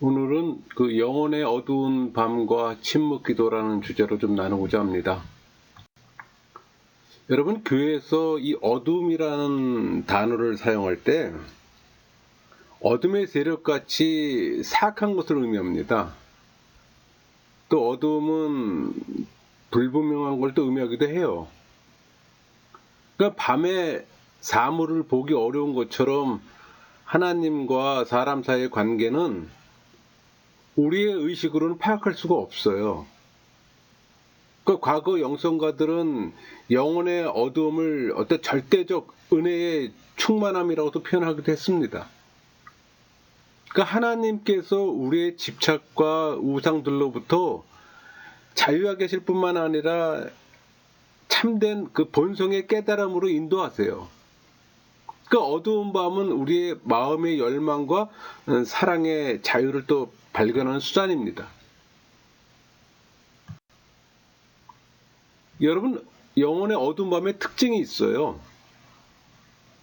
오늘은 그 영혼의 어두운 밤과 침묵 기도라는 주제로 좀 나누고자 합니다. 여러분, 교회에서 이 어둠이라는 단어를 사용할 때 어둠의 세력같이 사악한 것을 의미합니다. 또 어둠은 불분명한 걸 또 의미하기도 해요. 그러니까 밤에 사물을 보기 어려운 것처럼 하나님과 사람 사이의 관계는 우리의 의식으로는 파악할 수가 없어요. 그 과거 영성가들은 영혼의 어두움을 어떤 절대적 은혜의 충만함이라고도 표현하기도 했습니다. 그러니까 하나님께서 우리의 집착과 우상들로부터 자유하게 하실 뿐만 아니라 참된 그 본성의 깨달음으로 인도하세요. 그 어두운 밤은 우리의 마음의 열망과 사랑의 자유를 또 발견하는 수단입니다. 여러분, 영혼의 어두운 밤의 특징이 있어요.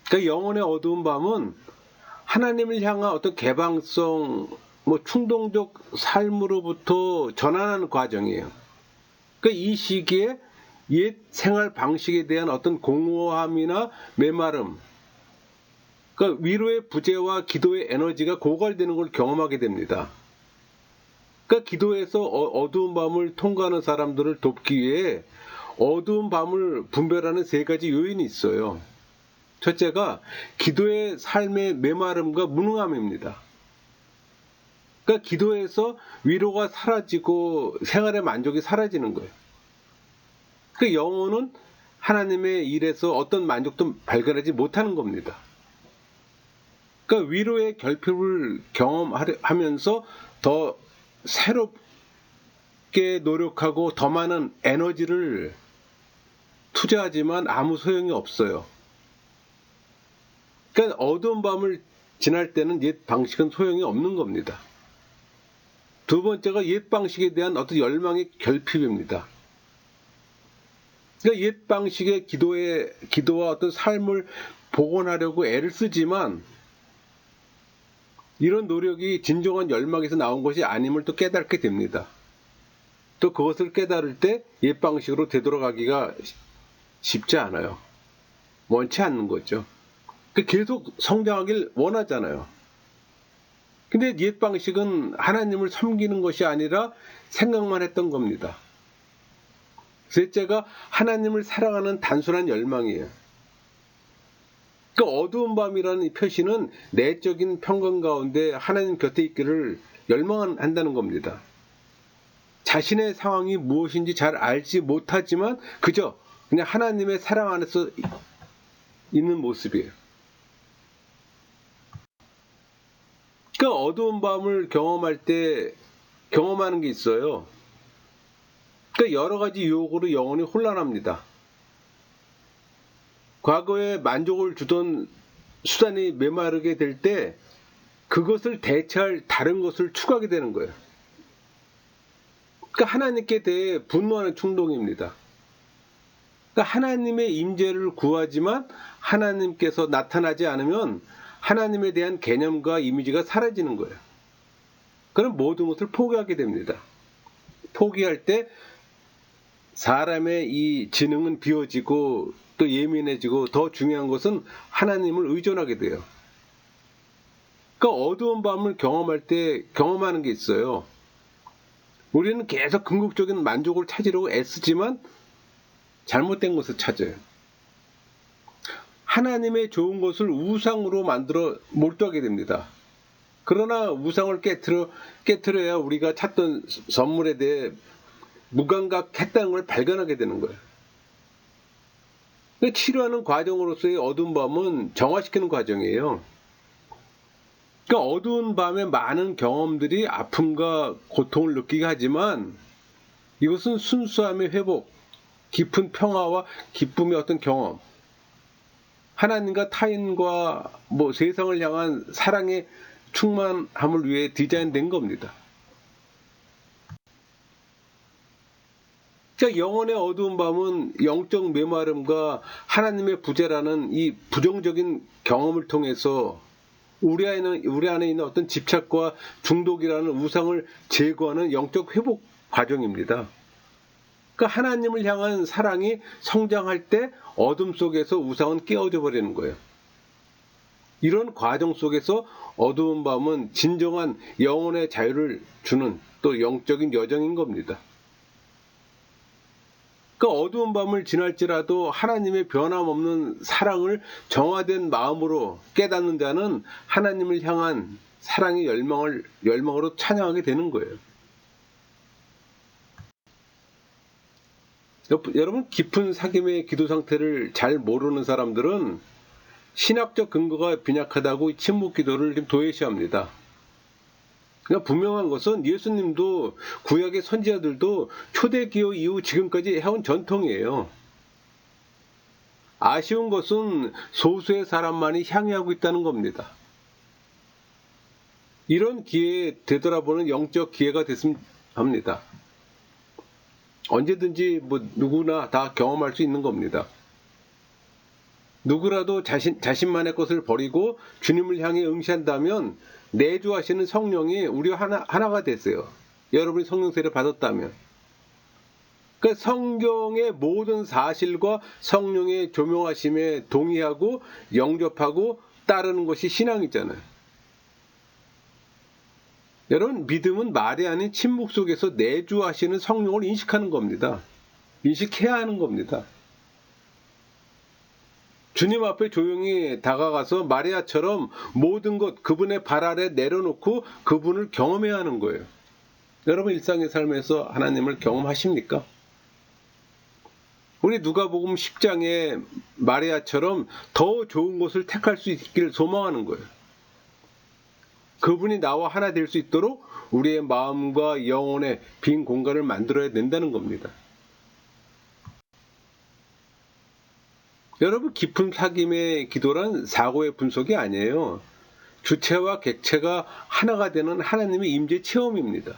그러니까 영혼의 어두운 밤은 하나님을 향한 어떤 개방성, 충동적 삶으로부터 전환하는 과정이에요. 그러니까 이 시기에 옛 생활 방식에 대한 어떤 공허함이나 메마름, 그러니까 위로의 부재와 기도의 에너지가 고갈되는 걸 경험하게 됩니다. 그러니까 기도에서 어두운 밤을 통과하는 사람들을 돕기 위해 어두운 밤을 분별하는 세 가지 요인이 있어요. 첫째가 기도의 삶의 메마름과 무능함입니다. 그러니까 기도에서 위로가 사라지고 생활의 만족이 사라지는 거예요. 그 영혼은 하나님의 일에서 어떤 만족도 발견하지 못하는 겁니다. 그러니까 위로의 결핍을 경험하면서 더 새롭게 노력하고 더 많은 에너지를 투자하지만 아무 소용이 없어요. 그러니까 어두운 밤을 지날 때는 옛 방식은 소용이 없는 겁니다. 두 번째가 옛 방식에 대한 어떤 열망의 결핍입니다. 그러니까 옛 방식의 기도와 어떤 삶을 복원하려고 애를 쓰지만 이런 노력이 진정한 열망에서 나온 것이 아님을 또 깨닫게 됩니다. 또 그것을 깨달을 때 옛 방식으로 되돌아가기가 쉽지 않아요. 원치 않는 거죠. 계속 성장하길 원하잖아요. 근데 옛 방식은 하나님을 섬기는 것이 아니라 생각만 했던 겁니다. 셋째가 하나님을 사랑하는 단순한 열망이에요. 그 어두운 밤이라는 이 표시는 내적인 평강 가운데 하나님 곁에 있기를 열망한다는 겁니다. 자신의 상황이 무엇인지 잘 알지 못하지만 그저 그냥 하나님의 사랑 안에서 있는 모습이에요. 그 어두운 밤을 경험할 때 경험하는 게 있어요. 그 여러 가지 유혹으로 영혼이 혼란합니다. 과거에 만족을 주던 수단이 메마르게 될 때 그것을 대체할 다른 것을 추구하게 되는 거예요. 그러니까 하나님께 대해 분노하는 충동입니다. 그러니까 하나님의 임재를 구하지만 하나님께서 나타나지 않으면 하나님에 대한 개념과 이미지가 사라지는 거예요. 그럼 모든 것을 포기하게 됩니다. 포기할 때 사람의 이 지능은 비워지고 또 예민해지고 더 중요한 것은 하나님을 의존하게 돼요. 그러니까 어두운 밤을 경험할 때 경험하는 게 있어요. 우리는 계속 궁극적인 만족을 찾으려고 애쓰지만 잘못된 것을 찾아요. 하나님의 좋은 것을 우상으로 만들어 몰두하게 됩니다. 그러나 우상을 깨트려야 우리가 찾던 선물에 대해 무감각했다는 걸 발견하게 되는 거예요. 치료하는 과정으로서의 어두운 밤은 정화시키는 과정이에요. 그러니까 어두운 밤에 많은 경험들이 아픔과 고통을 느끼게 하지만 이것은 순수함의 회복, 깊은 평화와 기쁨의 어떤 경험, 하나님과 타인과 세상을 향한 사랑의 충만함을 위해 디자인된 겁니다. 그러니까 영혼의 어두운 밤은 영적 메마름과 하나님의 부재라는 이 부정적인 경험을 통해서 우리 안에 있는 어떤 집착과 중독이라는 우상을 제거하는 영적 회복 과정입니다. 그러니까 하나님을 향한 사랑이 성장할 때 어둠 속에서 우상은 깨어져 버리는 거예요. 이런 과정 속에서 어두운 밤은 진정한 영혼의 자유를 주는 또 영적인 여정인 겁니다. 그 어두운 밤을 지날지라도 하나님의 변함없는 사랑을 정화된 마음으로 깨닫는 자는 하나님을 향한 사랑의 열망으로 찬양하게 되는 거예요. 여러분, 깊은 사귐의 기도 상태를 잘 모르는 사람들은 신학적 근거가 빈약하다고 침묵 기도를 좀 도외시합니다. 그러니까 분명한 것은 예수님도 구약의 선지자들도 초대기호 이후 지금까지 해온 전통이에요. 아쉬운 것은 소수의 사람만이 향유하고 있다는 겁니다. 이런 기회에 되돌아보는 영적 기회가 됐으면 합니다. 언제든지 누구나 다 경험할 수 있는 겁니다. 누구라도 자신만의 것을 버리고 주님을 향해 응시한다면 내주하시는 성령이 우리와 하나가 됐어요. 여러분이 성령 세례를 받았다면. 그러니까 성경의 모든 사실과 성령의 조명하심에 동의하고 영접하고 따르는 것이 신앙이잖아요. 여러분, 믿음은 말이 아닌 침묵 속에서 내주하시는 성령을 인식하는 겁니다. 인식해야 하는 겁니다. 주님 앞에 조용히 다가가서 마리아처럼 모든 것 그분의 발 아래 내려놓고 그분을 경험해야 하는 거예요. 여러분, 일상의 삶에서 하나님을 경험하십니까? 우리 누가복음 10장에 마리아처럼 더 좋은 곳을 택할 수 있기를 소망하는 거예요. 그분이 나와 하나 될 수 있도록 우리의 마음과 영혼의 빈 공간을 만들어야 된다는 겁니다. 여러분, 깊은 사귐의 기도란 사고의 분석이 아니에요. 주체와 객체가 하나가 되는 하나님의 임재 체험입니다.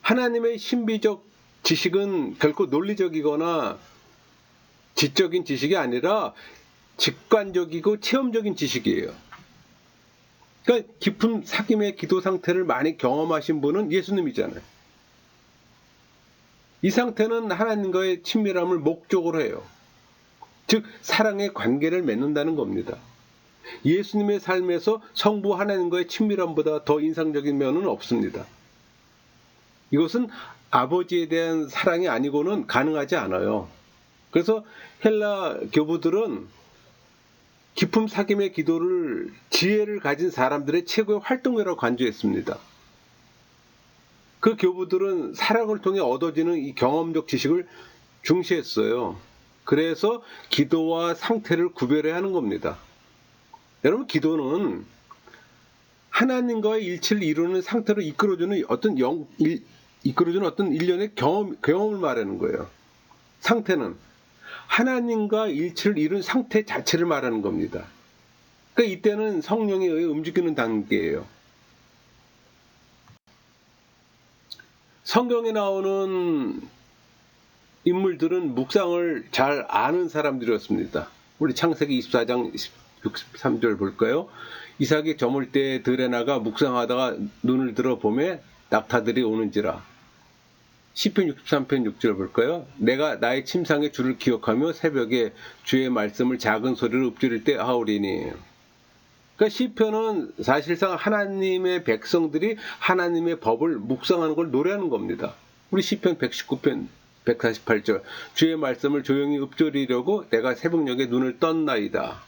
하나님의 신비적 지식은 결코 논리적이거나 지적인 지식이 아니라 직관적이고 체험적인 지식이에요. 그러니까 깊은 사귐의 기도 상태를 많이 경험하신 분은 예수님이잖아요. 이 상태는 하나님과의 친밀함을 목적으로 해요. 즉, 사랑의 관계를 맺는다는 겁니다. 예수님의 삶에서 성부 하나님과의 친밀함보다 더 인상적인 면은 없습니다. 이것은 아버지에 대한 사랑이 아니고는 가능하지 않아요. 그래서 헬라 교부들은 깊은 사귐의 기도를 지혜를 가진 사람들의 최고의 활동이라고 간주했습니다. 그 교부들은 사랑을 통해 얻어지는 이 경험적 지식을 중시했어요. 그래서 기도와 상태를 구별해야 하는 겁니다. 여러분, 기도는 하나님과의 일치를 이루는 상태로 이끌어주는 어떤 일련의 경험을 말하는 거예요. 상태는 하나님과 일치를 이룬 상태 자체를 말하는 겁니다. 그러니까 이때는 성령에 의해 움직이는 단계예요. 성경에 나오는 인물들은 묵상을 잘 아는 사람들이었습니다. 우리 창세기 24장 63절 볼까요? 이삭이 저물 때 들에 나가 묵상하다가 눈을 들어 보매 낙타들이 오는지라. 시편 63편 6절 볼까요? 내가 나의 침상의 주를 기억하며 새벽에 주의 말씀을 작은 소리로 읊조릴 때 하오리니. 그러니까 시편은 사실상 하나님의 백성들이 하나님의 법을 묵상하는 걸 노래하는 겁니다. 우리 시편 119편 148절 주의 말씀을 조용히 읊조리려고 내가 새벽녘에 눈을 떴나이다.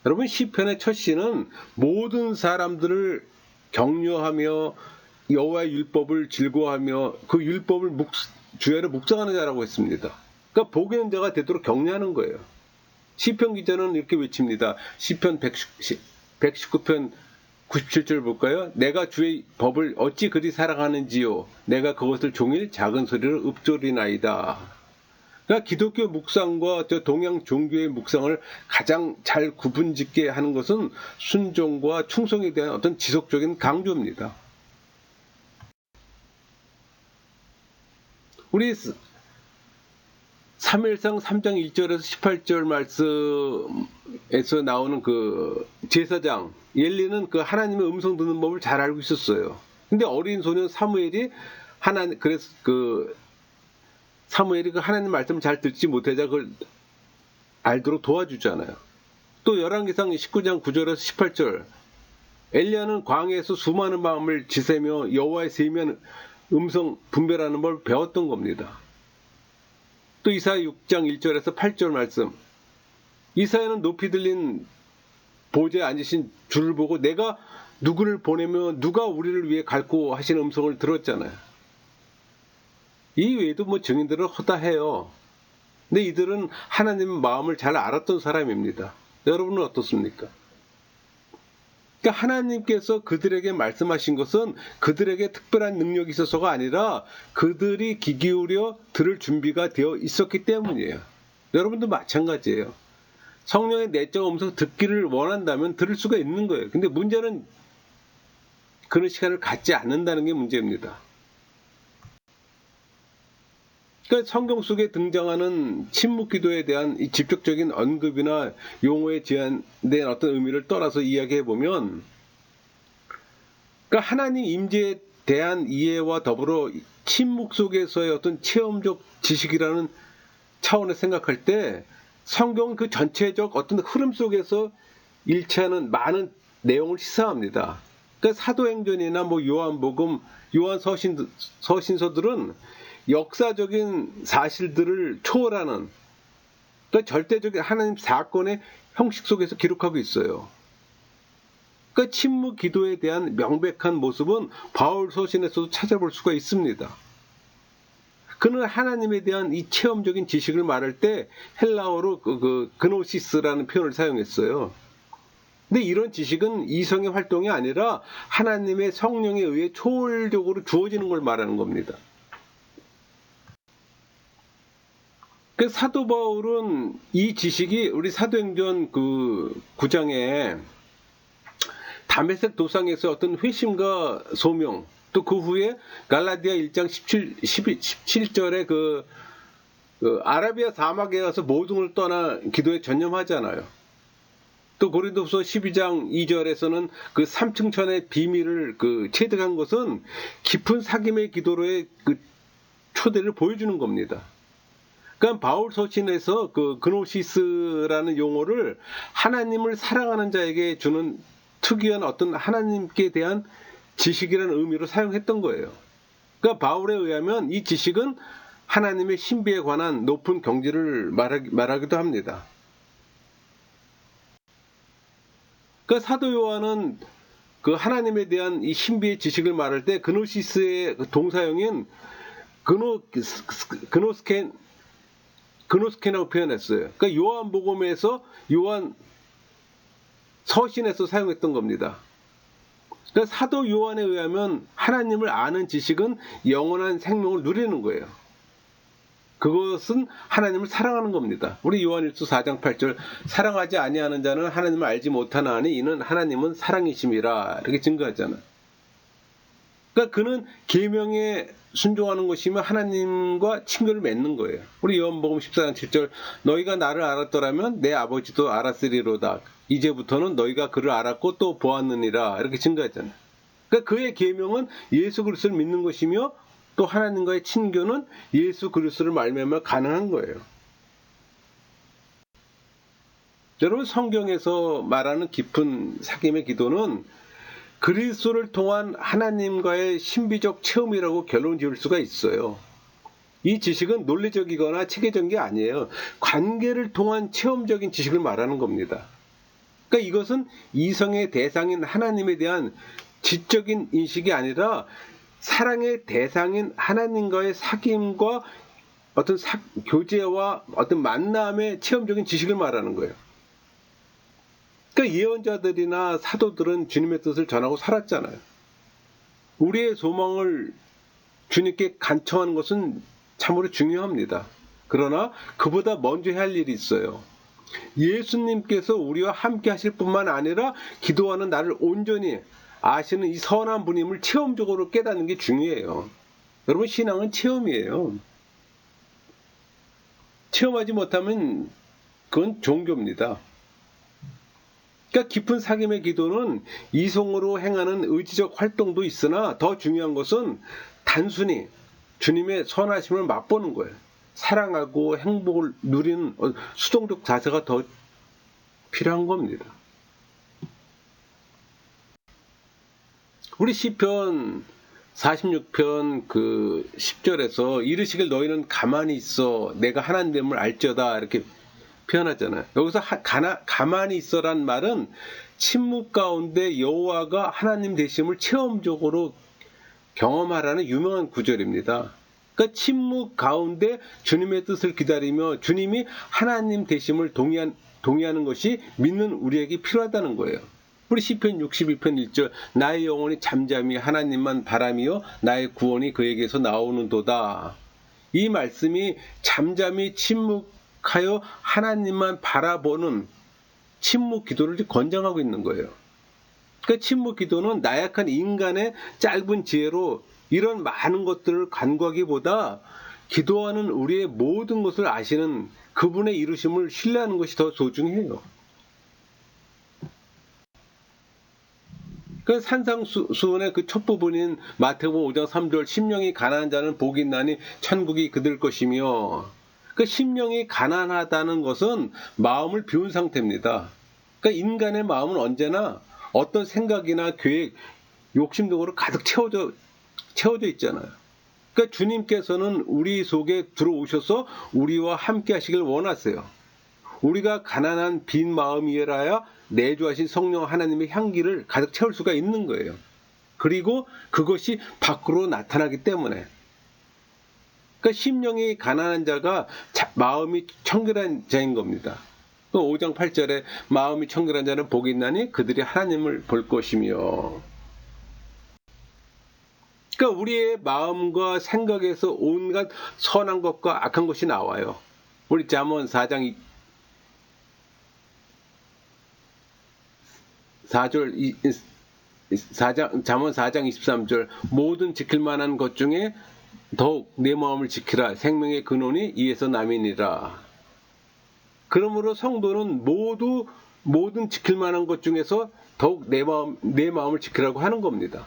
여러분, 시편의 첫 시는 모든 사람들을 격려하며 여호와의 율법을 즐거워하며 그 율법을 주야로 묵상하는 자라고 했습니다. 그러니까 복이 있는 자가 되도록 격려하는 거예요. 시편 기자는 이렇게 외칩니다. 시편 119편 97절 볼까요? 내가 주의 법을 어찌 그리 사랑하는지요. 내가 그것을 종일 작은 소리로 읊조리나이다. 그러니까 기독교 묵상과 동양 종교의 묵상을 가장 잘 구분짓게 하는 것은 순종과 충성에 대한 어떤 지속적인 강조입니다. 우리 사무엘상 3장 1절에서 18절 말씀에서 나오는 그 제사장 엘리는 그 하나님의 음성 듣는 법을 잘 알고 있었어요. 근데 어린 소년 사무엘이 그래서 그 사무엘이 그 하나님 말씀을 잘 듣지 못하자 그걸 알도록 도와주잖아요. 또 열왕기상 19장 9절에서 18절 엘리야는 광야에서 수많은 밤을 지새며 여호와의 세미한 음성 분별하는 걸 배웠던 겁니다. 또 이사야 6장 1절에서 8절 말씀 이사야는 높이 들린 보좌에 앉으신 주를 보고 내가 누구를 보내며 누가 우리를 위해 갈고 하시는 음성을 들었잖아요. 이 외에도 뭐 증인들은 허다해요. 근데 이들은 하나님의 마음을 잘 알았던 사람입니다. 여러분은 어떻습니까? 그러니까 하나님께서 그들에게 말씀하신 것은 그들에게 특별한 능력이 있어서가 아니라 그들이 귀 기울여 들을 준비가 되어 있었기 때문이에요. 여러분도 마찬가지예요. 성령의 내적 음성 듣기를 원한다면 들을 수가 있는 거예요. 근데 문제는 그런 시간을 갖지 않는다는 게 문제입니다. 그러니까 성경 속에 등장하는 침묵 기도에 대한 이 직접적인 언급이나 용어에 제한된 어떤 의미를 떠나서 이야기해 보면, 그러니까 하나님 임재에 대한 이해와 더불어 침묵 속에서의 어떤 체험적 지식이라는 차원에서 생각할 때 성경은 그 전체적 어떤 흐름 속에서 일치하는 많은 내용을 시사합니다. 그러니까 사도행전이나 뭐 요한복음, 요한서신서들은 역사적인 사실들을 초월하는 그러니까 절대적인 하나님 사건의 형식 속에서 기록하고 있어요. 그러니까 침묵 기도에 대한 명백한 모습은 바울 서신에서도 찾아볼 수가 있습니다. 그는 하나님에 대한 이 체험적인 지식을 말할 때 헬라어로 그노시스라는 표현을 사용했어요. 근데 이런 지식은 이성의 활동이 아니라 하나님의 성령에 의해 초월적으로 주어지는 걸 말하는 겁니다. 그 사도 바울은 이 지식이 우리 사도행전 그 9장에 다메섹 도상에서 어떤 회심과 소명, 또 그 후에 갈라디아 1장 17절에 그 아라비아 사막에 가서 모든 걸 떠나 기도에 전념하잖아요. 또 고린도후서 12장 2절에서는 그 삼층천의 비밀을 체득한 것은 깊은 사귐의 기도로의 그 초대를 보여주는 겁니다. 그러니까 바울 서신에서 그 그노시스라는 용어를 하나님을 사랑하는 자에게 주는 특이한 어떤 하나님께 대한 지식이라는 의미로 사용했던 거예요. 그러니까 바울에 의하면 이 지식은 하나님의 신비에 관한 높은 경지를 말하기도 합니다. 그러니까 사도 요한은 그 하나님에 대한 이 신비의 지식을 말할 때 그노시스의 동사형인 그노스케라고 표현했어요. 그러니까 요한복음에서 요한 서신에서 사용했던 겁니다. 그러니까 사도 요한에 의하면 하나님을 아는 지식은 영원한 생명을 누리는 거예요. 그것은 하나님을 사랑하는 겁니다. 우리 요한일서 4장 8절 사랑하지 아니하는 자는 하나님을 알지 못하나니 이는 하나님은 사랑이심이라 이렇게 증거하잖아요. 그러니까 그는 계명에 순종하는 것이며 하나님과 친교를 맺는 거예요. 우리 요한복음 14장 7절 너희가 나를 알았더라면 내 아버지도 알았으리로다. 이제부터는 너희가 그를 알았고 또 보았느니라 이렇게 증거했잖아요. 그러니까 그의 계명은 예수 그리스도를 믿는 것이며 또 하나님과의 친교는 예수 그리스도를 말미암아 가능한 거예요. 여러분 성경에서 말하는 깊은 사귐의 기도는 그리스도를 통한 하나님과의 신비적 체험이라고 결론 지을 수가 있어요. 이 지식은 논리적이거나 체계적인 게 아니에요. 관계를 통한 체험적인 지식을 말하는 겁니다. 그러니까 이것은 이성의 대상인 하나님에 대한 지적인 인식이 아니라 사랑의 대상인 하나님과의 사귐과 어떤 교제와 어떤 만남의 체험적인 지식을 말하는 거예요. 그러니까 예언자들이나 사도들은 주님의 뜻을 전하고 살았잖아요. 우리의 소망을 주님께 간청하는 것은 참으로 중요합니다. 그러나 그보다 먼저 해야 할 일이 있어요. 예수님께서 우리와 함께 하실 뿐만 아니라 기도하는 나를 온전히 아시는 이 선한 분임을 체험적으로 깨닫는 게 중요해요. 여러분 신앙은 체험이에요. 체험하지 못하면 그건 종교입니다. 그러니까 깊은 사귐의 기도는 이성으로 행하는 의지적 활동도 있으나 더 중요한 것은 단순히 주님의 선하심을 맛보는 거예요. 사랑하고 행복을 누리는 수동적 자세가 더 필요한 겁니다. 우리 시편 46편 10절에서 이르시길 너희는 가만히 있어 내가 하나님됨을 알지어다 이렇게 표현하잖아요. 여기서 가만히 있어란 말은 침묵 가운데 여호와가 하나님 되심을 체험적으로 경험하라는 유명한 구절입니다. 그러니까 침묵 가운데 주님의 뜻을 기다리며 주님이 하나님 되심을 동의하는 것이 믿는 우리에게 필요하다는 거예요. 우리 시편 61편 1절 나의 영혼이 잠잠히 하나님만 바라며 나의 구원이 그에게서 나오는도다. 이 말씀이 잠잠히 침묵하여 하나님만 바라보는 침묵 기도를 권장하고 있는 거예요. 그 침묵 기도는 나약한 인간의 짧은 지혜로 이런 많은 것들을 간구하기보다 기도하는 우리의 모든 것을 아시는 그분의 이루심을 신뢰하는 것이 더 소중해요. 그 산상수훈의 그 첫 부분인 마태복음 5장 3절 심령이 가난한 자는 복이 있나니 천국이 그들 것이며 그 심령이 가난하다는 것은 마음을 비운 상태입니다. 그러니까 인간의 마음은 언제나 어떤 생각이나 계획, 욕심 등으로 가득 채워져 있잖아요. 그러니까 주님께서는 우리 속에 들어오셔서 우리와 함께 하시길 원하세요. 우리가 가난한 빈 마음이라야 내주하신 성령 하나님의 향기를 가득 채울 수가 있는 거예요. 그리고 그것이 밖으로 나타나기 때문에. 그러니까 심령이 가난한 자가 마음이 청결한 자인 겁니다. 5장 8절에 마음이 청결한 자는 복이 있나니 그들이 하나님을 볼 것이며. 그러니까 우리의 마음과 생각에서 온갖 선한 것과 악한 것이 나와요. 우리 잠언 4장 23절 모든 지킬 만한 것 중에 더욱 내 마음을 지키라 생명의 근원이 이에서 남이니라. 그러므로 성도는 모든 지킬 만한 것 중에서 더욱 내 마음을 지키라고 하는 겁니다.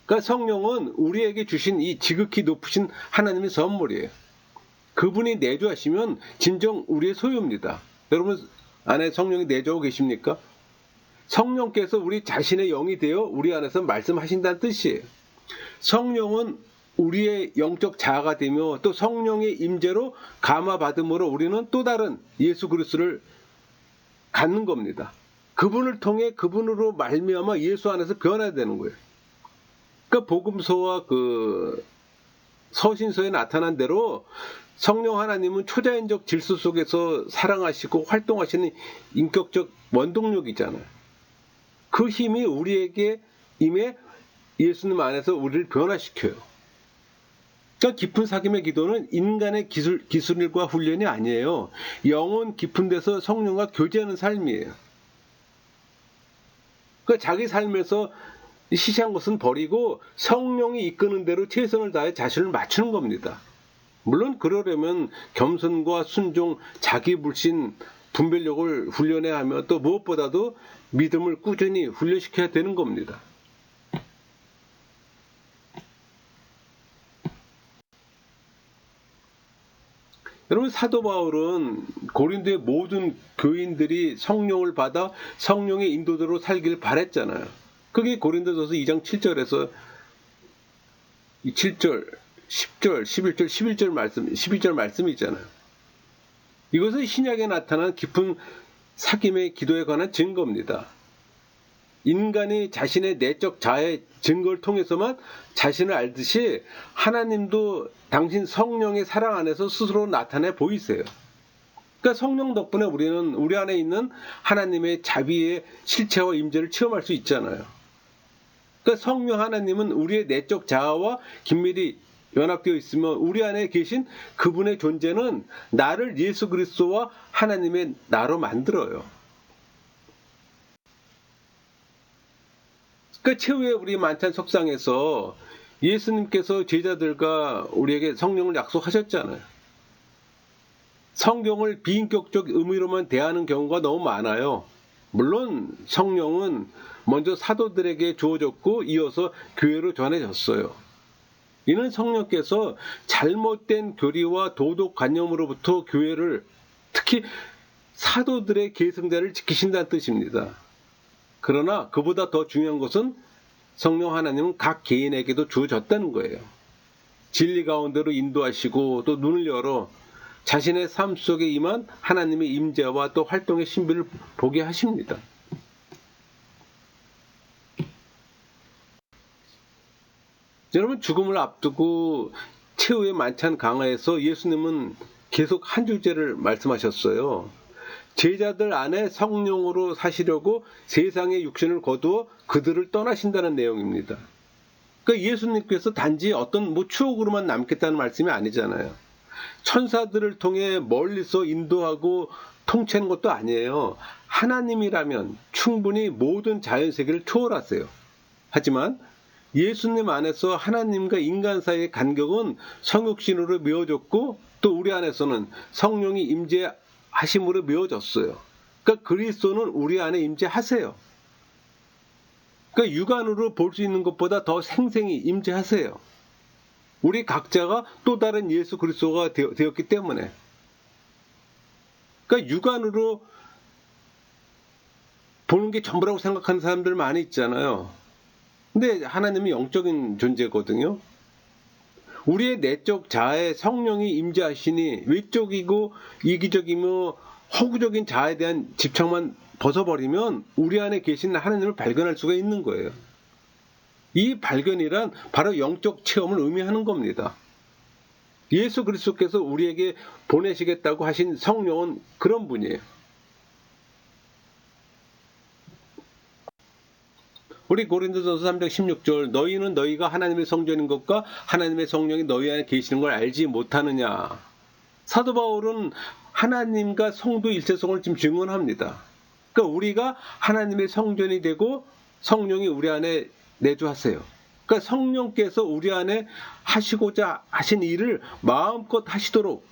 그러니까 성령은 우리에게 주신 이 지극히 높으신 하나님의 선물이에요. 그분이 내주하시면 진정 우리의 소유입니다. 여러분 안에 성령이 내주하고 계십니까? 성령께서 우리 자신의 영이 되어 우리 안에서 말씀하신다는 뜻이에요. 성령은 우리의 영적 자아가 되며 또 성령의 임재로 감화받음으로 우리는 또 다른 예수 그리스도를 갖는 겁니다. 그분을 통해 그분으로 말미암아 예수 안에서 변화야 되는 거예요. 그러니까 복음서와 서신서에 나타난 대로 성령 하나님은 초자연적 질서 속에서 사랑하시고 활동하시는 인격적 원동력이잖아요. 그 힘이 우리에게 임해 예수님 안에서 우리를 변화시켜요. 그러니까 깊은 사귐의 기도는 인간의 기술과 훈련이 아니에요. 영혼 깊은 데서 성령과 교제하는 삶이에요. 그러니까 자기 삶에서 시시한 것은 버리고 성령이 이끄는 대로 최선을 다해 자신을 맞추는 겁니다. 물론 그러려면 겸손과 순종, 자기불신, 분별력을 훈련해야 하며 또 무엇보다도 믿음을 꾸준히 훈련시켜야 되는 겁니다. 여러분 사도 바울은 고린도의 모든 교인들이 성령을 받아 성령의 인도대로 살길 바랬잖아요. 그게 고린도전서 2장 7절에서 7절, 10절, 11절, 12절 말씀이잖아요. 이것은 신약에 나타난 깊은 사귐의 기도에 관한 증거입니다. 인간이 자신의 내적 자아의 증거를 통해서만 자신을 알듯이 하나님도 당신 성령의 사랑 안에서 스스로 나타내 보이세요. 그러니까 성령 덕분에 우리는 우리 안에 있는 하나님의 자비의 실체와 임재를 체험할 수 있잖아요. 그러니까 성령 하나님은 우리의 내적 자아와 긴밀히 연합되어 있으며 우리 안에 계신 그분의 존재는 나를 예수 그리스도와 하나님의 나로 만들어요. 그러니까 최후의 우리 만찬 석상에서 예수님께서 제자들과 우리에게 성령을 약속하셨잖아요. 성경을 비인격적 의미로만 대하는 경우가 너무 많아요. 물론 성령은 먼저 사도들에게 주어졌고 이어서 교회로 전해졌어요. 이는 성령께서 잘못된 교리와 도덕관념으로부터 교회를, 특히 사도들의 계승자를 지키신다는 뜻입니다. 그러나 그보다 더 중요한 것은 성령 하나님은 각 개인에게도 주어졌다는 거예요. 진리 가운데로 인도하시고 또 눈을 열어 자신의 삶 속에 임한 하나님의 임재와 또 활동의 신비를 보게 하십니다. 여러분, 죽음을 앞두고 최후의 만찬 강화에서 예수님은 계속 한 주제를 말씀하셨어요. 제자들 안에 성령으로 사시려고 세상의 육신을 거두어 그들을 떠나신다는 내용입니다. 그러니까 예수님께서 단지 어떤 추억으로만 남겠다는 말씀이 아니잖아요. 천사들을 통해 멀리서 인도하고 통치하는 것도 아니에요. 하나님이라면 충분히 모든 자연세계를 초월하세요. 하지만 예수님 안에서 하나님과 인간 사이의 간격은 성육신으로 메어졌고 또 우리 안에서는 성령이 임재하심으로 메어졌어요. 그러니까 그리스도는 우리 안에 임재하세요. 그러니까 육안으로 볼 수 있는 것보다 더 생생히 임재하세요. 우리 각자가 또 다른 예수 그리스도가 되었기 때문에. 그러니까 육안으로 보는 게 전부라고 생각하는 사람들 많이 있잖아요. 근데 하나님은 영적인 존재거든요. 우리의 내적 자아에 성령이 임재하시니 외적이고 이기적이며 허구적인 자아에 대한 집착만 벗어버리면 우리 안에 계신 하나님을 발견할 수가 있는 거예요. 이 발견이란 바로 영적 체험을 의미하는 겁니다. 예수 그리스도께서 우리에게 보내시겠다고 하신 성령은 그런 분이에요. 우리 고린도전서 3장 16절, 너희는 너희가 하나님의 성전인 것과 하나님의 성령이 너희 안에 계시는 걸 알지 못하느냐. 사도 바울은 하나님과 성도 일체성을 지금 증언합니다. 그러니까 우리가 하나님의 성전이 되고 성령이 우리 안에 내주하세요. 그러니까 성령께서 우리 안에 하시고자 하신 일을 마음껏 하시도록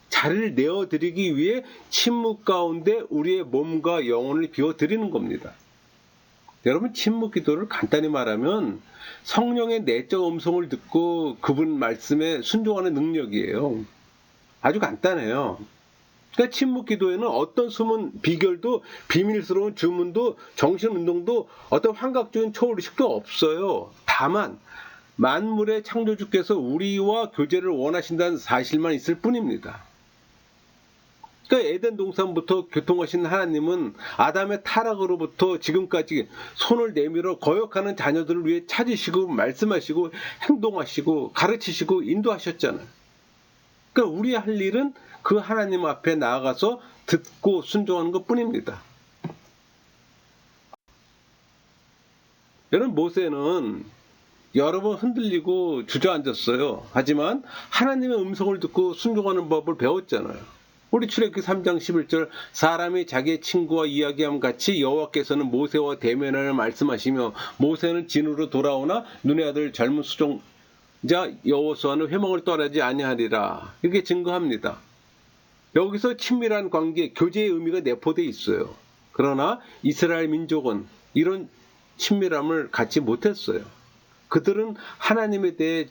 자리를 내어드리기 위해 침묵 가운데 우리의 몸과 영혼을 비워드리는 겁니다. 여러분, 침묵 기도를 간단히 말하면 성령의 내적 음성을 듣고 그분 말씀에 순종하는 능력이에요. 아주 간단해요. 그러니까 침묵 기도에는 어떤 숨은 비결도 비밀스러운 주문도 정신운동도 어떤 환각적인 초월의식도 없어요. 다만 만물의 창조주께서 우리와 교제를 원하신다는 사실만 있을 뿐입니다. 그러니까 에덴 동산부터 교통하신 하나님은 아담의 타락으로부터 지금까지 손을 내밀어 거역하는 자녀들을 위해 찾으시고 말씀하시고 행동하시고 가르치시고 인도하셨잖아요. 그러니까 우리 할 일은 그 하나님 앞에 나아가서 듣고 순종하는 것뿐입니다. 여러분, 모세는 여러 번 흔들리고 주저앉았어요. 하지만 하나님의 음성을 듣고 순종하는 법을 배웠잖아요. 우리 출애굽기 3장 11절, 사람이 자기의 친구와 이야기함 같이 여호와께서는 모세와 대면하여 말씀하시며 모세는 진으로 돌아오나 눈의 아들 젊은 수종자 여호수아는 회망을 떠나지 아니하리라. 이렇게 증거합니다. 여기서 친밀한 관계, 교제의 의미가 내포되어 있어요. 그러나 이스라엘 민족은 이런 친밀함을 갖지 못했어요. 그들은 하나님에 대해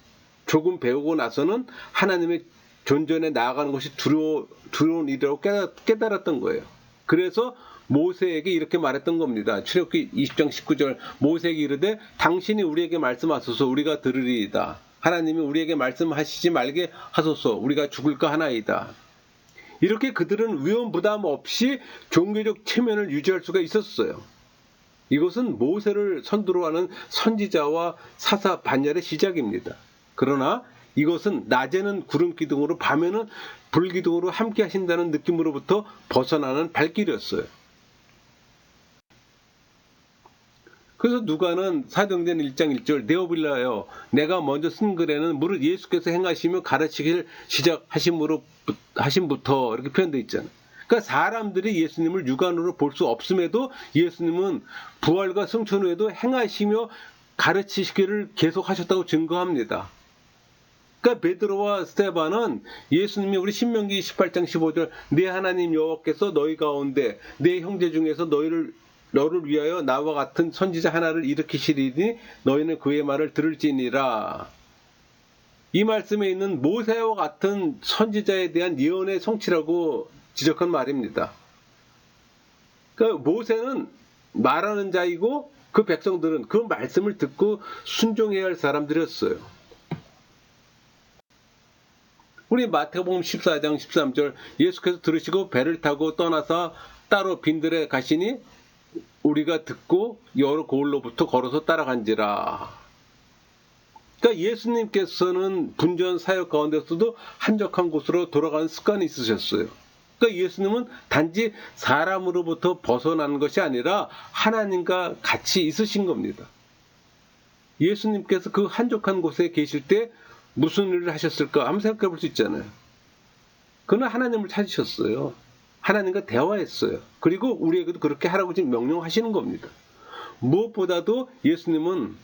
조금 배우고 나서는 하나님의 존전에 나아가는 것이 두려운 일이라고 깨달았던 거예요. 그래서 모세에게 이렇게 말했던 겁니다. 출애굽기 20장 19절, 모세에게 이르되 당신이 우리에게 말씀하소서 우리가 들으리이다. 하나님이 우리에게 말씀하시지 말게 하소서 우리가 죽을까 하나이다. 이렇게 그들은 위험 부담 없이 종교적 체면을 유지할 수가 있었어요. 이것은 모세를 선두로 하는 선지자와 사사 반열의 시작입니다. 그러나 이것은 낮에는 구름 기둥으로 밤에는 불 기둥으로 함께 하신다는 느낌으로부터 벗어나는 발길이었어요. 그래서 누가는 사도행전 1장 1절 네오빌라여 내가 먼저 쓴 글에는 무릇 예수께서 행하시며 가르치기를 시작하심부터 이렇게 표현되어 있잖아요. 그러니까 사람들이 예수님을 육안으로 볼 수 없음에도 예수님은 부활과 승천 후에도 행하시며 가르치시기를 계속하셨다고 증거합니다. 그러니까 베드로와 스데반은 예수님이 우리 신명기 18장 15절 내 하나님 여호와께서 너희 가운데 내 형제 중에서 너를 위하여 나와 같은 선지자 하나를 일으키시리니 너희는 그의 말을 들을지니라. 이 말씀에 있는 모세와 같은 선지자에 대한 예언의 성취라고 지적한 말입니다. 그러니까 모세는 말하는 자이고 그 백성들은 그 말씀을 듣고 순종해야 할 사람들이었어요. 우리 마태복음 14장 13절 예수께서 들으시고 배를 타고 떠나서 따로 빈들에 가시니 우리가 듣고 여러 고을로부터 걸어서 따라간지라. 그러니까 예수님께서는 분전 사역 가운데서도 한적한 곳으로 돌아가는 습관이 있으셨어요. 그러니까 예수님은 단지 사람으로부터 벗어난 것이 아니라 하나님과 같이 있으신 겁니다. 예수님께서 그 한적한 곳에 계실 때 무슨 일을 하셨을까 한번 생각해 볼 수 있잖아요. 그는 하나님을 찾으셨어요. 하나님과 대화했어요. 그리고 우리에게도 그렇게 하라고 지금 명령하시는 겁니다. 무엇보다도 예수님은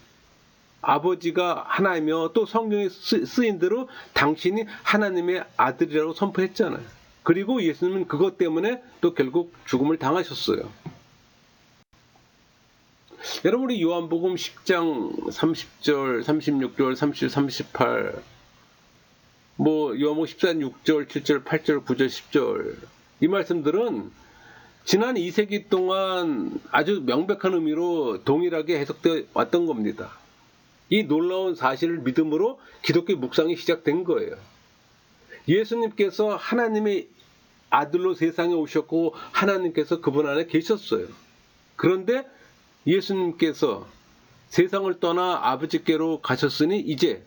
아버지가 하나이며 또 성경에 쓰인 대로 당신이 하나님의 아들이라고 선포했잖아요. 그리고 예수님은 그것 때문에 또 결국 죽음을 당하셨어요. 여러분 우리 요한복음 10장 30절, 36절, 37, 38 요한복음 14장 6절, 7절, 8절, 9절, 10절 이 말씀들은 지난 2세기 동안 아주 명백한 의미로 동일하게 해석되어 왔던 겁니다. 이 놀라운 사실을 믿음으로 기독교 묵상이 시작된 거예요. 예수님께서 하나님의 아들로 세상에 오셨고 하나님께서 그분 안에 계셨어요. 그런데 예수님께서 세상을 떠나 아버지께로 가셨으니 이제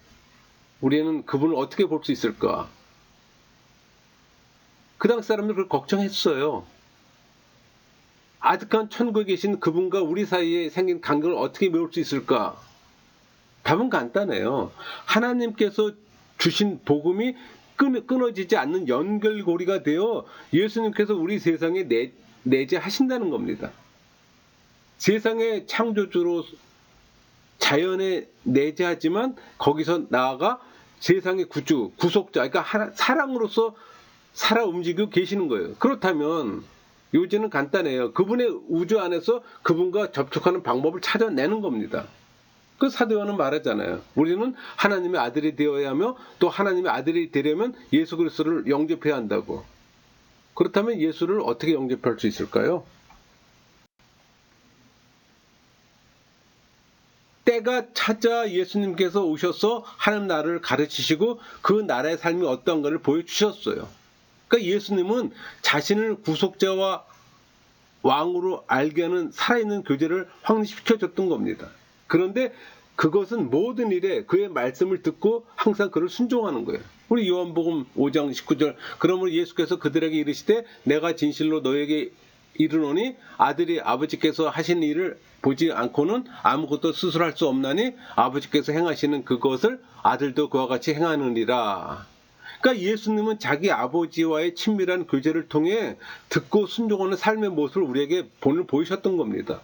우리는 그분을 어떻게 볼 수 있을까? 그 당시 사람들은 그걸 걱정했어요. 아득한 천국에 계신 그분과 우리 사이에 생긴 간격을 어떻게 메울 수 있을까? 답은 간단해요. 하나님께서 주신 복음이 끊어지지 않는 연결고리가 되어 예수님께서 우리 세상에 내재하신다는 겁니다. 세상의 창조주로 자연에 내재하지만 거기서 나아가 세상의 구주, 구속자, 그러니까 사랑으로서 살아 움직이고 계시는 거예요. 그렇다면 요지는 간단해요. 그분의 우주 안에서 그분과 접촉하는 방법을 찾아내는 겁니다. 그 사도 요한은 말하잖아요. 우리는 하나님의 아들이 되어야 하며 또 하나님의 아들이 되려면 예수 그리스도를 영접해야 한다고. 그렇다면 예수를 어떻게 영접할 수 있을까요? 때가 찾아 예수님께서 오셔서 하나님 나라를 가르치시고 그 나라의 삶이 어떠한가를 보여주셨어요. 그러니까 예수님은 자신을 구속자와 왕으로 알게 하는 살아있는 교제를 확립시켜줬던 겁니다. 그런데 그것은 모든 일에 그의 말씀을 듣고 항상 그를 순종하는 거예요. 우리 요한복음 5장 19절 그러므로 예수께서 그들에게 이르시되 내가 진실로 너에게 이르노니 아들이 아버지께서 하신 일을 보지 않고는 아무것도 스스로 할 수 없나니 아버지께서 행하시는 그것을 아들도 그와 같이 행하느니라. 그러니까 예수님은 자기 아버지와의 친밀한 교제를 통해 듣고 순종하는 삶의 모습을 우리에게 본을 보이셨던 겁니다.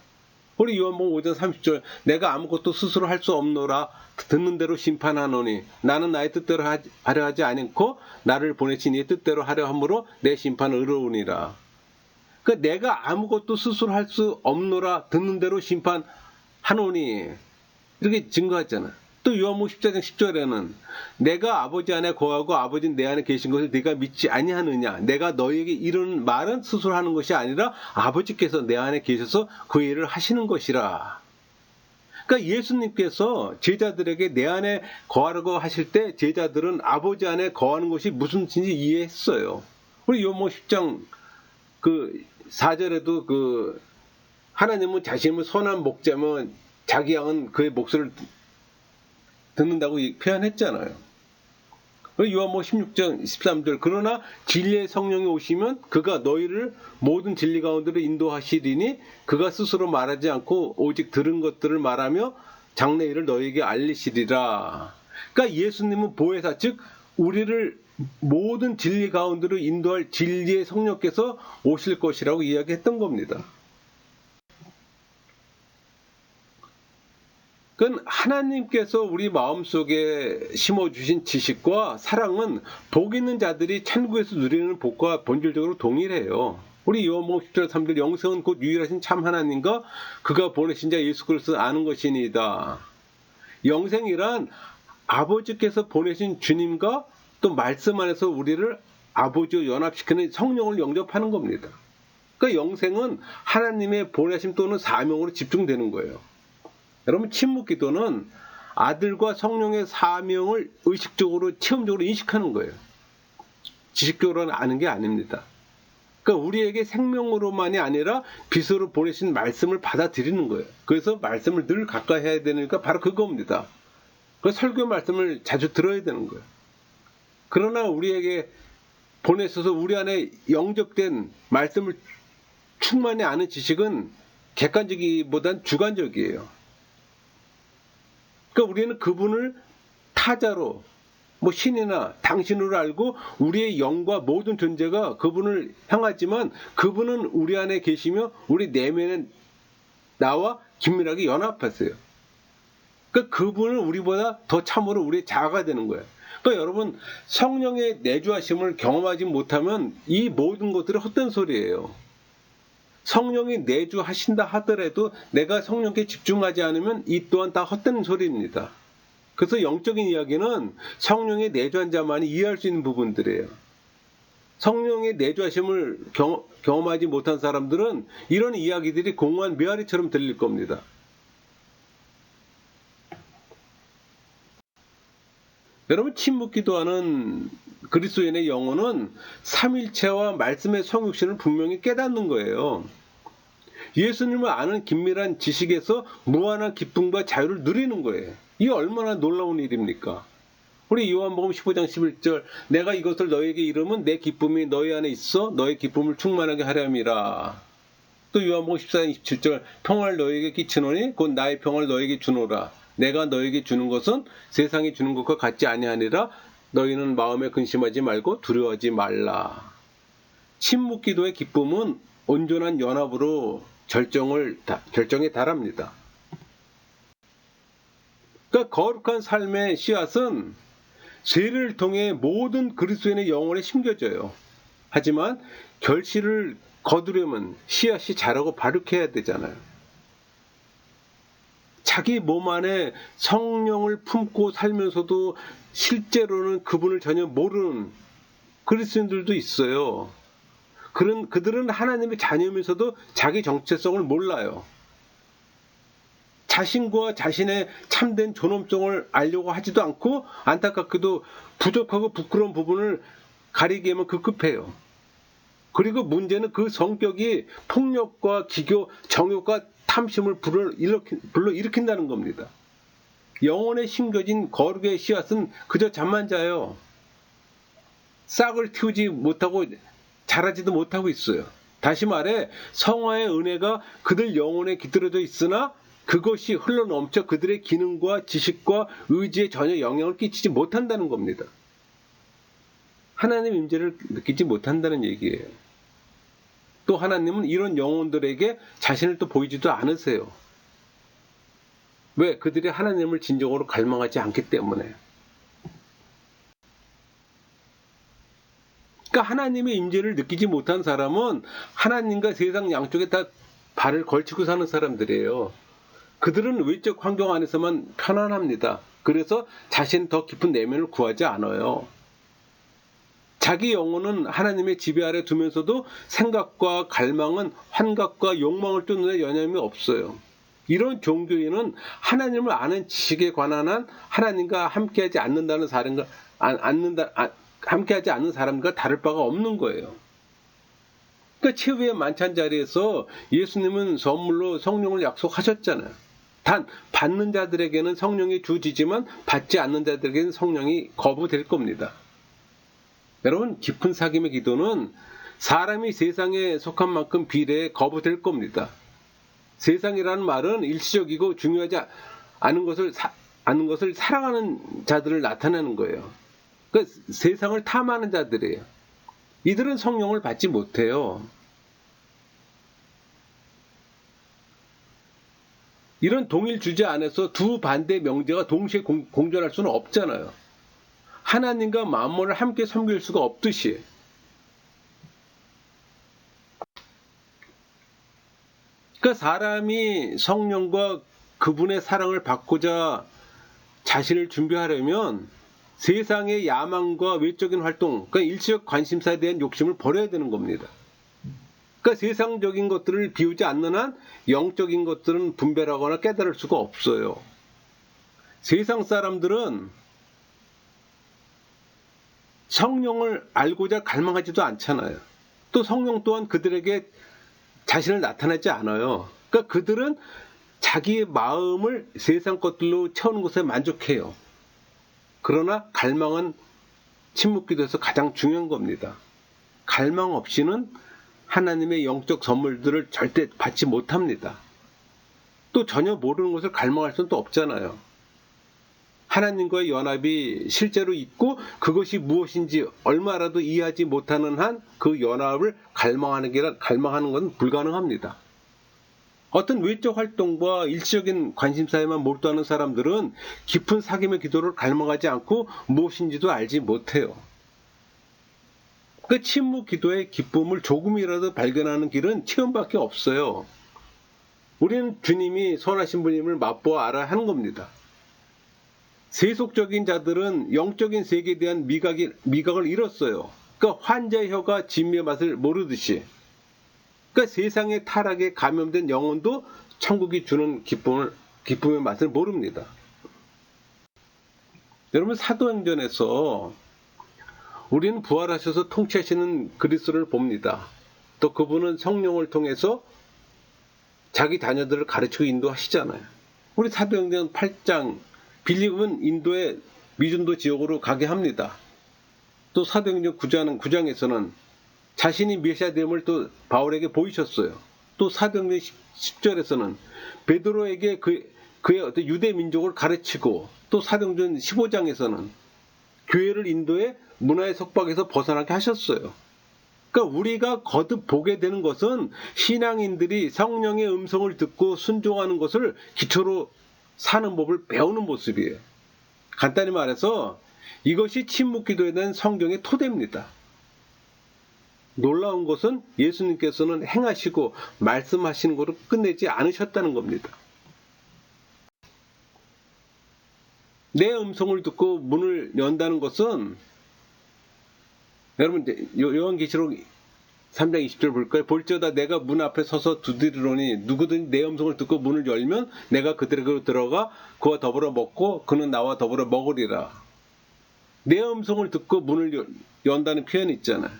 우리 요한복음 5장 30절 내가 아무것도 스스로 할 수 없노라 듣는 대로 심판하노니 나는 나의 뜻대로 하려 하지 않고 나를 보내신 이의 뜻대로 하려 함으로 내 심판은 의로우니라. 그러니까 내가 아무것도 스스로 할 수 없노라 듣는 대로 심판하노니 이렇게 증거했잖아요. 또 요한복음 14장 10절에는 내가 아버지 안에 거하고 아버지는 내 안에 계신 것을 네가 믿지 아니하느냐. 내가 너희에게 이르는 말은 스스로 하는 것이 아니라 아버지께서 내 안에 계셔서 그 일을 하시는 것이라. 그러니까 예수님께서 제자들에게 내 안에 거하라고 하실 때 제자들은 아버지 안에 거하는 것이 무슨 뜻인지 이해했어요. 우리 요한복음 10장 4절에도 하나님은 자신을 선한 목자면 자기 양은 그의 목소리를 듣는다고 표현했잖아요. 요한복음 16장 13절 그러나 진리의 성령이 오시면 그가 너희를 모든 진리 가운데로 인도하시리니 그가 스스로 말하지 않고 오직 들은 것들을 말하며 장래 일을 너희에게 알리시리라. 그러니까 예수님은 보혜사 즉 우리를 모든 진리 가운데로 인도할 진리의 성령께서 오실 것이라고 이야기했던 겁니다. 그건 하나님께서 우리 마음속에 심어주신 지식과 사랑은 복 있는 자들이 천국에서 누리는 복과 본질적으로 동일해요. 우리 요한복음 10절 3절 영생은 곧 유일하신 참 하나님과 그가 보내신 자 예수 그리스도를 아는 것이니이다. 영생이란 아버지께서 보내신 주님과 또 말씀 안에서 우리를 아버지와 연합시키는 성령을 영접하는 겁니다. 그러니까 영생은 하나님의 보내심 또는 사명으로 집중되는 거예요. 여러분, 침묵기도는 아들과 성령의 사명을 의식적으로 체험적으로 인식하는 거예요. 지식적으로는 아는 게 아닙니다. 그러니까 우리에게 생명으로만이 아니라 빛으로 보내신 말씀을 받아들이는 거예요. 그래서 말씀을 늘 가까이 해야 되니까 바로 그겁니다. 그 설교 말씀을 자주 들어야 되는 거예요. 그러나 우리에게 보내셔서 우리 안에 영접된 말씀을 충만히 아는 지식은 객관적이보단 주관적이에요. 그러니까 우리는 그분을 타자로 신이나 당신으로 알고 우리의 영과 모든 존재가 그분을 향하지만 그분은 우리 안에 계시며 우리 내면에 나와 긴밀하게 연합하세요. 그러니까 그분은 우리보다 더 참으로 우리의 자아가 되는 거예요. 그러니까 여러분, 성령의 내주하심을 경험하지 못하면 이 모든 것들이 헛된 소리예요. 성령이 내주하신다 하더라도 내가 성령께 집중하지 않으면 이 또한 다 헛된 소리입니다. 그래서 영적인 이야기는 성령의 내주한 자만이 이해할 수 있는 부분들이에요. 성령의 내주하심을 경험하지 못한 사람들은 이런 이야기들이 공허한 메아리처럼 들릴 겁니다. 여러분, 침묵기도하는 그리스도인의 영혼은 삼일체와 말씀의 성육신을 분명히 깨닫는 거예요. 예수님을 아는 긴밀한 지식에서 무한한 기쁨과 자유를 누리는 거예요. 이게 얼마나 놀라운 일입니까? 우리 요한복음 15장 11절 내가 이것을 너에게 이르면 내 기쁨이 너희 안에 있어 너의 기쁨을 충만하게 하려 함이라. 또 요한복음 14장 27절 평화를 너에게 끼치노니 곧 나의 평화를 너에게 주노라. 내가 너에게 주는 것은 세상이 주는 것과 같지 아니하니라. 너희는 마음에 근심하지 말고 두려워하지 말라. 침묵기도의 기쁨은 온전한 연합으로 결정에 달합니다. 그러니까 거룩한 삶의 씨앗은 세례를 통해 모든 그리스도인의 영혼에 심겨져요. 하지만 결실을 거두려면 씨앗이 자라고 발육해야 되잖아요. 자기 몸 안에 성령을 품고 살면서도 실제로는 그분을 전혀 모르는 그리스도인들도 있어요. 그들은 하나님의 자녀면서도 자기 정체성을 몰라요. 자신과 자신의 참된 존엄성을 알려고 하지도 않고 안타깝게도 부족하고 부끄러운 부분을 가리기에만 급급해요. 그리고 문제는 그 성격이 폭력과 기교, 정욕과 탐심을 불러일으킨다는 겁니다. 영혼에 심겨진 거룩의 씨앗은 그저 잠만 자요. 싹을 틔우지 못하고 자라지도 못하고 있어요. 다시 말해 성화의 은혜가 그들 영혼에 깃들어져 있으나 그것이 흘러넘쳐 그들의 기능과 지식과 의지에 전혀 영향을 끼치지 못한다는 겁니다. 하나님 임재를 느끼지 못한다는 얘기예요. 또 하나님은 이런 영혼들에게 자신을 또 보이지도 않으세요. 왜? 그들이 하나님을 진정으로 갈망하지 않기 때문에. 그러니까 하나님의 임재를 느끼지 못한 사람은 하나님과 세상 양쪽에 다 발을 걸치고 사는 사람들이에요. 그들은 외적 환경 안에서만 편안합니다. 그래서 자신 더 깊은 내면을 구하지 않아요. 자기 영혼은 하나님의 지배 아래 두면서도 생각과 갈망은 환각과 욕망을 쫓는 데 여념이 없어요. 이런 종교인은 하나님을 아는 지식에 관한 한 하나님과 함께하지 함께하지 않는 사람과 다를 바가 없는 거예요. 그러니까 최후의 만찬 자리에서 예수님은 선물로 성령을 약속하셨잖아요. 단 받는 자들에게는 성령이 주어지지만 받지 않는 자들에게는 성령이 거부될 겁니다. 여러분, 깊은 사귐의 기도는 사람이 세상에 속한 만큼 비례해 거부될 겁니다. 세상이라는 말은 일시적이고 중요하지 않은 것을 사랑하는 자들을 나타내는 거예요. 그러니까 세상을 탐하는 자들이에요. 이들은 성령을 받지 못해요. 이런 동일 주제 안에서 두 반대 명제가 동시에 공존할 수는 없잖아요. 하나님과 만물을 함께 섬길 수가 없듯이. 그러니까 사람이 성령과 그분의 사랑을 받고자 자신을 준비하려면 세상의 야망과 외적인 활동, 그러니까 일시적 관심사에 대한 욕심을 버려야 되는 겁니다. 그러니까 세상적인 것들을 비우지 않는 한 영적인 것들은 분별하거나 깨달을 수가 없어요. 세상 사람들은 성령을 알고자 갈망하지도 않잖아요. 또 성령 또한 그들에게 자신을 나타내지 않아요. 그러니까 그들은 자기의 마음을 세상 것들로 채우는 것에 만족해요. 그러나 갈망은 침묵기도에서 가장 중요한 겁니다. 갈망 없이는 하나님의 영적 선물들을 절대 받지 못합니다. 또 전혀 모르는 것을 갈망할 수는 또 없잖아요. 하나님과의 연합이 실제로 있고 그것이 무엇인지 얼마라도 이해하지 못하는 한 그 연합을 갈망하는 건 불가능합니다. 어떤 외적 활동과 일시적인 관심사에만 몰두하는 사람들은 깊은 사귐의 기도를 갈망하지 않고 무엇인지도 알지 못해요. 그 침묵 기도의 기쁨을 조금이라도 발견하는 길은 체험밖에 없어요. 우리는 주님이 선하신 분임을 맛보아 알아야 하는 겁니다. 세속적인 자들은 영적인 세계에 대한 미각을 잃었어요. 그러니까 환자의 혀가 진미의 맛을 모르듯이. 그러니까 세상의 타락에 감염된 영혼도 천국이 주는 기쁨의 맛을 모릅니다. 여러분, 사도행전에서 우리는 부활하셔서 통치하시는 그리스도를 봅니다. 또 그분은 성령을 통해서 자기 자녀들을 가르치고 인도하시잖아요. 우리 사도행전 8장 빌립은 인도의 미준도 지역으로 가게 합니다. 또 사도행전 9장에서는 자신이 메시아됨을 또 바울에게 보이셨어요. 또 사도행전 10절에서는 베드로에게 그의 어떤 유대 민족을 가르치고, 또 사도행전 15장에서는 교회를 인도해 문화의 속박에서 벗어나게 하셨어요. 그러니까 우리가 거듭 보게 되는 것은 신앙인들이 성령의 음성을 듣고 순종하는 것을 기초로 사는 법을 배우는 모습이에요. 간단히 말해서 이것이 침묵 기도에 대한 성경의 토대입니다. 놀라운 것은 예수님께서는 행하시고 말씀하시는 것으로 끝내지 않으셨다는 겁니다. 내 음성을 듣고 문을 연다는 것은, 여러분 요한계시록 3장 20절 볼까요? 볼지어다 내가 문 앞에 서서 두드리노니 누구든지 내 음성을 듣고 문을 열면 내가 그들에게로 들어가 그와 더불어 먹고 그는 나와 더불어 먹으리라. 내 음성을 듣고 문을 연다는 표현이 있잖아요.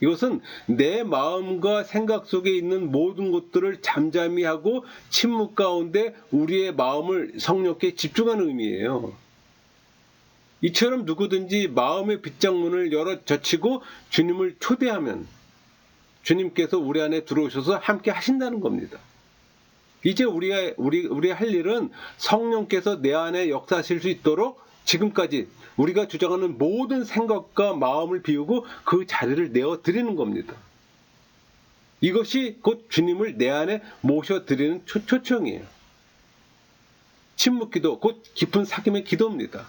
이것은 내 마음과 생각 속에 있는 모든 것들을 잠잠히 하고 침묵 가운데 우리의 마음을 성령께 집중하는 의미예요. 이처럼 누구든지 마음의 빗장문을 열어 젖히고 주님을 초대하면 주님께서 우리 안에 들어오셔서 함께 하신다는 겁니다. 이제 우리 할 일은 성령께서 내 안에 역사하실 수 있도록 지금까지 우리가 주장하는 모든 생각과 마음을 비우고 그 자리를 내어드리는 겁니다. 이것이 곧 주님을 내 안에 모셔드리는 초청이에요. 침묵기도, 곧 깊은 사귐의 기도입니다.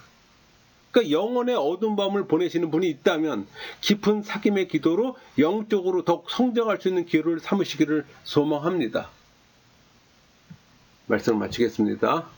그러니까 영혼의 어두운 밤을 보내시는 분이 있다면 깊은 사귐의 기도로 영적으로 더욱 성장할 수 있는 기회를 삼으시기를 소망합니다. 말씀을 마치겠습니다.